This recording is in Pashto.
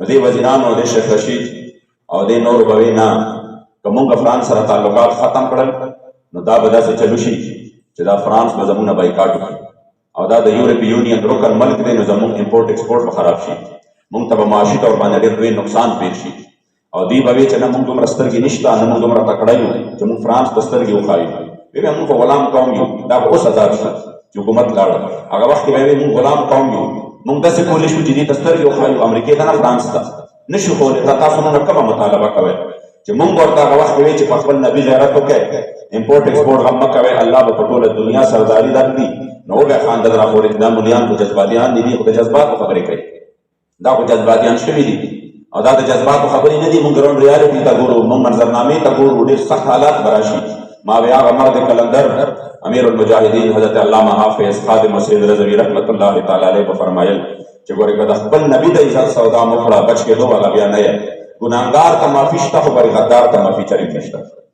نو دې وزیرانو د شیخ رشید او د نور به نه که موږ فرانس سره تعلقات ختم کړل نو دا به داسې چلو شي چې دا فرانس به زموږ نه بایکاټ وکړي او دا د یورپی یونین رکن ملک دی نو زموږ امپورټ ایکسپورټ به خراب شي موږ ته به معاشي طور باندې ډېر لوی نقصان پېښ شي او دوی به وایي چې نه موږ دومره سترګې نشته نه موږ دومره تکړه یو چې موږ فرانس ته سترګې وښایو بیا موږ خو غلام قوم یو دا به اوس ازاد شو چې حکومت لاړه هغه وخت کې به وایي موږ غلام قوم یو موږ داسې کولی شو چې دې ته سترګې وښایو امریکې ته نه فرانس ته نه شو کولی تاسو نن کومه مطالبه کوئ چې موږ ورته هغه وخت وایي چې په خپل نبي غیرت وکړئ امپورټ ایکسپورټ غم مه کوئ الله به په ټوله دنیا سرداري درکړي نو بیا خان در راپورې دا ملیان خو جذباتیان دي خو د جذباتو خبرې کوي دا خو جذباتیان شوي دي او دا د جذباتو خبرې نه دي موږ ګراوند ریالټي ته ګورو موږ منظرنامې ته ګورو ډېر سخت حالات به راشي ما بیا هغه مرد کلندر امیر المجاهدین حضرت علامه حافظ خادم سید رضوي رحمت الله تعالی علیه به فرمایل چې ګورې که د خپل نبي د عزت سودا مو کړه بچ کېدو هغه بیا نه یې ګناهګار ته معافي شته خو غدار ته معافي چرې نشته